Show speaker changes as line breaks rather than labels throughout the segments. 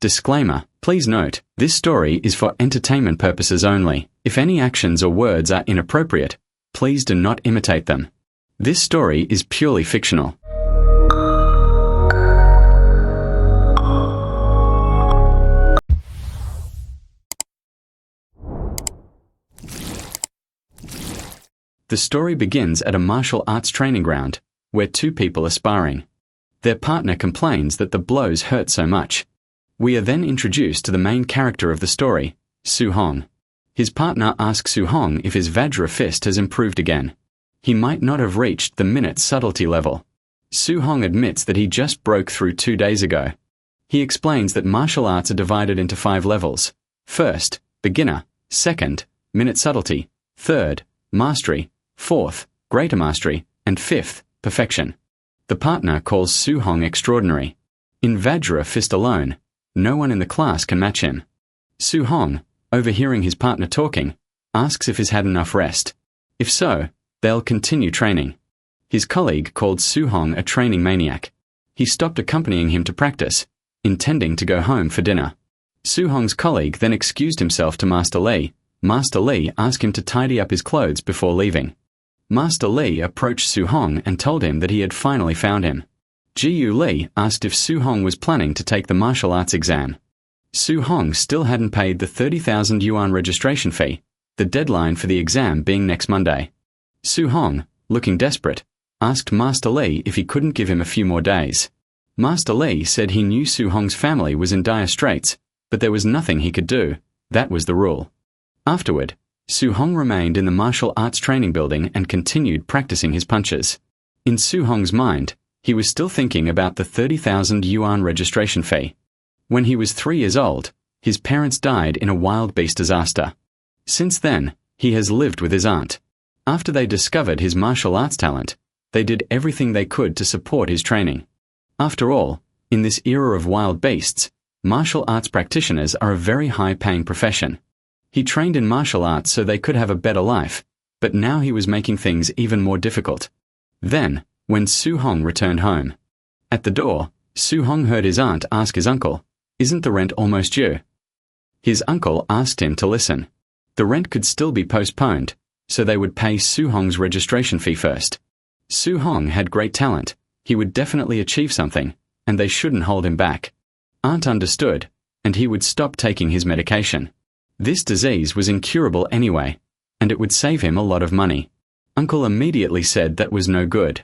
Disclaimer: please note, this story is for entertainment purposes only. If any actions or words are inappropriate, please do not imitate them. This story is purely fictional. The story begins at a martial arts training ground, where two people are sparring. Their partner complains that the blows hurt so much. We are then introduced to the main character of the story, Su-hong. His partner asks Su-hong if his Vajra fist has improved again. He might not have reached the minute subtlety level. Su-hong admits that he just broke through 2 days ago. He explains that martial arts are divided into 5 levels. First, beginner. Second, minute subtlety. Third, mastery. Fourth, greater mastery. And fifth, perfection. The partner calls Su-hong extraordinary. In Vajra fist alone, no one in the class can match him. Su-hong, overhearing his partner talking, asks if he's had enough rest. If so, they'll continue training. His colleague called Su-hong a training maniac. He stopped accompanying him to practice, intending to go home for dinner. Su-hong's colleague then excused himself to Master Li. Master Li asked him to tidy up his clothes before leaving. Master Li approached Su-hong and told him that he had finally found him. Jiu Li asked if Su-hong was planning to take the martial arts exam. Su-hong still hadn't paid the 30,000 yuan registration fee, the deadline for the exam being next Monday. Su-hong, looking desperate, asked Master Li if he couldn't give him a few more days. Master Li said he knew Su-hong's family was in dire straits, but there was nothing he could do. That was the rule. Afterward, Su-hong remained in the martial arts training building and continued practicing his punches. In Su-hong's mind, he was still thinking about the 30,000 yuan registration fee. When he was 3 years old, his parents died in a wild beast disaster. Since then, he has lived with his aunt. After they discovered his martial arts talent, they did everything they could to support his training. After all, in this era of wild beasts, martial arts practitioners are a very high-paying profession. He trained in martial arts so they could have a better life, but now he was making things even more difficult. Then, when Su-hong returned home. At the door, Su-hong heard his aunt ask his uncle, "Isn't the rent almost due?" His uncle asked him to listen. The rent could still be postponed, so they would pay Su-hong's registration fee first. Su-hong had great talent, he would definitely achieve something, and they shouldn't hold him back. Aunt understood, and he would stop taking his medication. This disease was incurable anyway, and it would save him a lot of money. Uncle immediately said that was no good.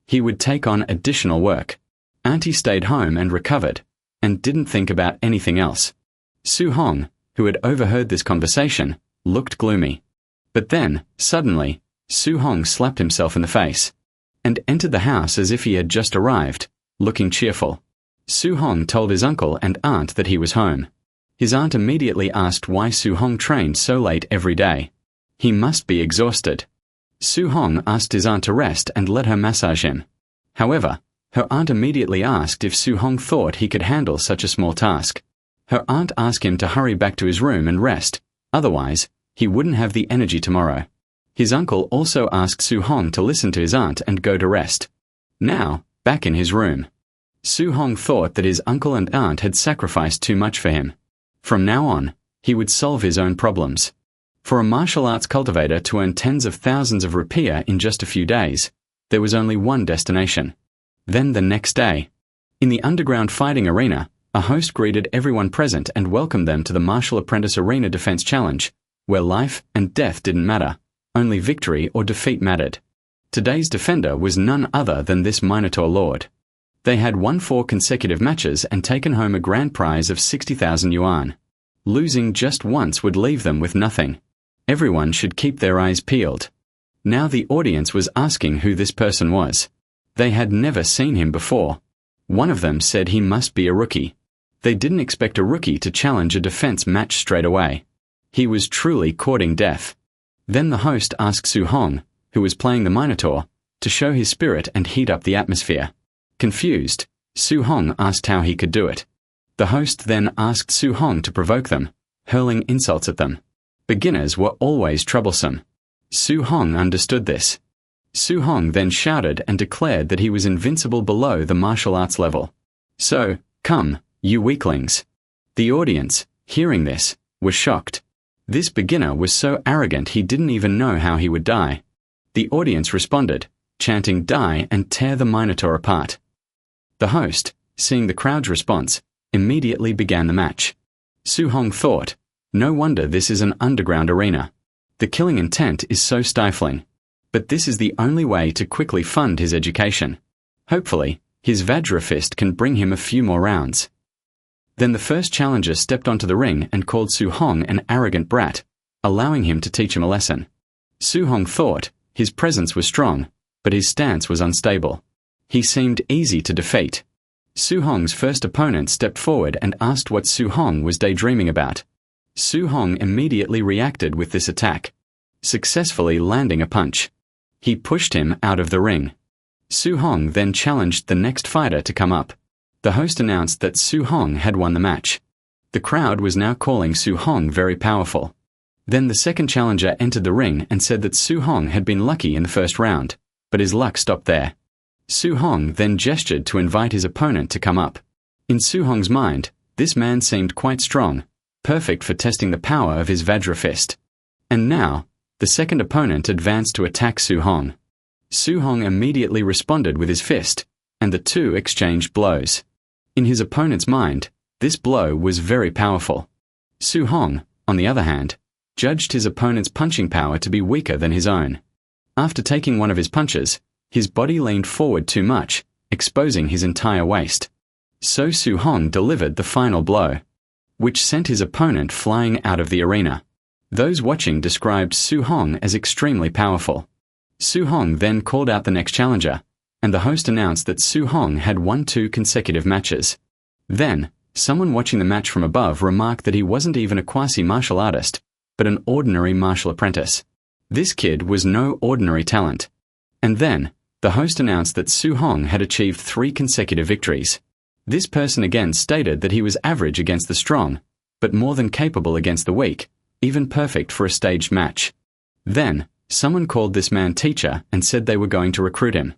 He would take on additional work. Auntie stayed home and recovered, and didn't think about anything else. Su-hong, who had overheard this conversation, looked gloomy. But then, suddenly, Su-hong slapped himself in the face, and entered the house as if he had just arrived, looking cheerful. Su-hong told his uncle and aunt that he was home. His aunt immediately asked why Su-hong trained so late every day. He must be exhausted. Su-hong asked his aunt to rest and let her massage him. However, her aunt immediately asked if Su-hong thought he could handle such a small task. Her aunt asked him to hurry back to his room and rest, otherwise, he wouldn't have the energy tomorrow. His uncle also asked Su-hong to listen to his aunt and go to rest. Now, back in his room. Su-hong thought that his uncle and aunt had sacrificed too much for him. From now on, he would solve his own problems. For a martial arts cultivator to earn tens of thousands of rupiah in just a few days, there was only one destination. Then the next day, in the underground fighting arena, a host greeted everyone present and welcomed them to the Martial Apprentice Arena Defense Challenge, where life and death didn't matter, only victory or defeat mattered. Today's defender was none other than this Minotaur Lord. They had won 4 consecutive matches and taken home a grand prize of 60,000 yuan. Losing just once would leave them with nothing. Everyone should keep their eyes peeled. Now the audience was asking who this person was. They had never seen him before. One of them said he must be a rookie. They didn't expect a rookie to challenge a defense match straight away. He was truly courting death. Then the host asked Su-hong, who was playing the Minotaur, to show his spirit and heat up the atmosphere. Confused, Su-hong asked how he could do it. The host then asked Su-hong to provoke them, hurling insults at them. Beginners were always troublesome. Su-hong understood this. Su-hong then shouted and declared that he was invincible below the martial arts level. "So, come, you weaklings." The audience, hearing this, was shocked. This beginner was so arrogant he didn't even know how he would die. The audience responded, chanting "Die and tear the Minotaur apart." The host, seeing the crowd's response, immediately began the match. Su-hong thought, "No wonder this is an underground arena. The killing intent is so stifling. But this is the only way to quickly fund his education. Hopefully, his Vajra fist can bring him a few more rounds." Then the first challenger stepped onto the ring and called Su-hong an arrogant brat, allowing him to teach him a lesson. Su-hong thought his presence was strong, but his stance was unstable. He seemed easy to defeat. Su-hong's first opponent stepped forward and asked what Su-hong was daydreaming about. Su-hong immediately reacted with this attack, successfully landing a punch. He pushed him out of the ring. Su-hong then challenged the next fighter to come up. The host announced that Su-hong had won the match. The crowd was now calling Su-hong very powerful. Then the second challenger entered the ring and said that Su-hong had been lucky in the first round, but his luck stopped there. Su-hong then gestured to invite his opponent to come up. In Su-hong's mind, this man seemed quite strong, perfect for testing the power of his Vajra fist. And now, the second opponent advanced to attack Su-hong. Su-hong immediately responded with his fist, and the two exchanged blows. In his opponent's mind, this blow was very powerful. Su-hong, on the other hand, judged his opponent's punching power to be weaker than his own. After taking one of his punches, his body leaned forward too much, exposing his entire waist. So Su-hong delivered the final blow, which sent his opponent flying out of the arena. Those watching described Su-hong as extremely powerful. Su-hong then called out the next challenger, and the host announced that Su-hong had won 2 consecutive matches. Then, someone watching the match from above remarked that he wasn't even a quasi-martial artist, but an ordinary martial apprentice. This kid was no ordinary talent. And then, the host announced that Su-hong had achieved 3 consecutive victories. This person again stated that he was average against the strong, but more than capable against the weak, even perfect for a staged match. Then, someone called this man teacher and said they were going to recruit him.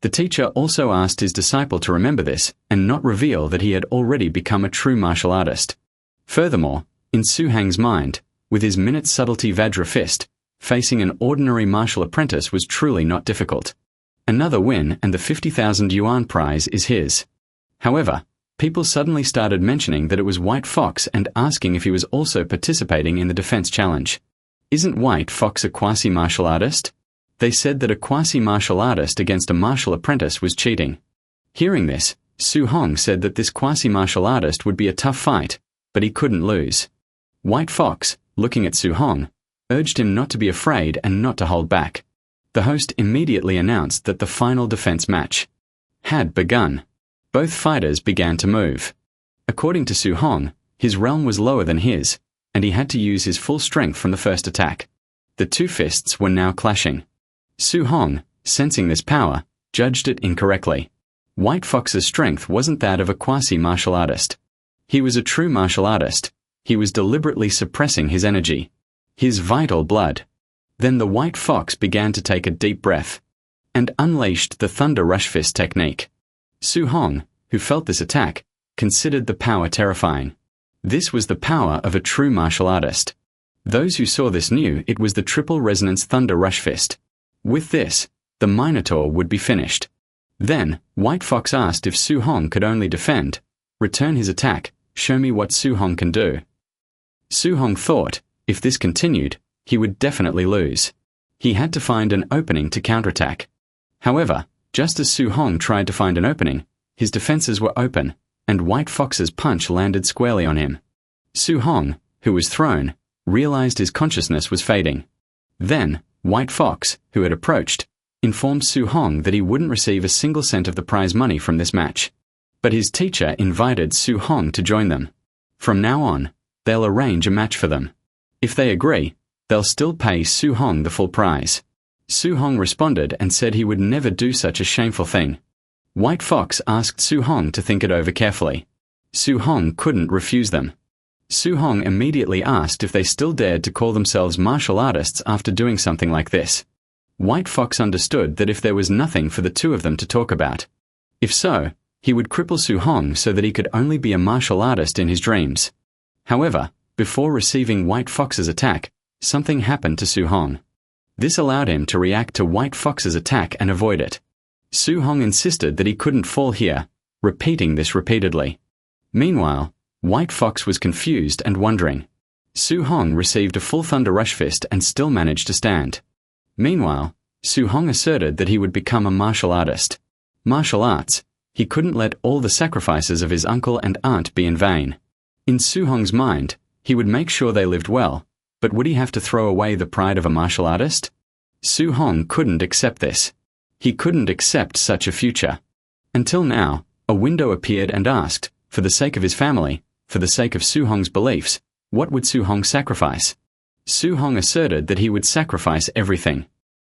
The teacher also asked his disciple to remember this and not reveal that he had already become a true martial artist. Furthermore, in Su-hong's mind, with his minute subtlety Vajra fist, facing an ordinary martial apprentice was truly not difficult. Another win and the 50,000 yuan prize is his. However, people suddenly started mentioning that it was White Fox and asking if he was also participating in the defense challenge. Isn't White Fox a quasi-martial artist? They said that a quasi-martial artist against a martial apprentice was cheating. Hearing this, Su-hong said that this quasi-martial artist would be a tough fight, but he couldn't lose. White Fox, looking at Su-hong, urged him not to be afraid and not to hold back. The host immediately announced that the final defense match had begun. Both fighters began to move. According to Su-hong, his realm was lower than his, and he had to use his full strength from the first attack. The 2 fists were now clashing. Su-hong, sensing this power, judged it incorrectly. White Fox's strength wasn't that of a quasi-martial artist. He was a true martial artist. He was deliberately suppressing his energy, his vital blood. Then the White Fox began to take a deep breath and unleashed the Thunder Rush Fist technique. Su-hong, who felt this attack, considered the power terrifying. This was the power of a true martial artist. Those who saw this knew it was the Triple Resonance Thunder Rush Fist. With this, the Minotaur would be finished. Then, White Fox asked if Su-hong could only defend, return his attack, show me what Su-hong can do. Su-hong thought, if this continued, he would definitely lose. He had to find an opening to counterattack. However, just as Su-hong tried to find an opening, his defenses were open, and White Fox's punch landed squarely on him. Su-hong, who was thrown, realized his consciousness was fading. Then, White Fox, who had approached, informed Su-hong that he wouldn't receive a single cent of the prize money from this match. But his teacher invited Su-hong to join them. From now on, they'll arrange a match for them. If they agree, they'll still pay Su-hong the full prize. Su-hong responded and said he would never do such a shameful thing. White Fox asked Su-hong to think it over carefully. Su-hong couldn't refuse them. Su-hong immediately asked if they still dared to call themselves martial artists after doing something like this. White Fox understood that if there was nothing for the 2 of them to talk about, if so, he would cripple Su-hong so that he could only be a martial artist in his dreams. However, before receiving White Fox's attack, something happened to Su Hong. This allowed him to react to White Fox's attack and avoid it. Su Hong insisted that he couldn't fall here, repeating this repeatedly. Meanwhile, White Fox was confused and wondering. Su Hong received a full Thunder Rush Fist and still managed to stand. Meanwhile, Su Hong asserted that he would become a martial artist. Martial arts, he couldn't let all the sacrifices of his uncle and aunt be in vain. In Su Hong's mind, he would make sure they lived well, but would he have to throw away the pride of a martial artist? Su Hong couldn't accept this. He couldn't accept such a future. Until now, a window appeared and asked, for the sake of his family, for the sake of Su Hong's beliefs, what would Su Hong sacrifice? Su Hong asserted that he would sacrifice everything.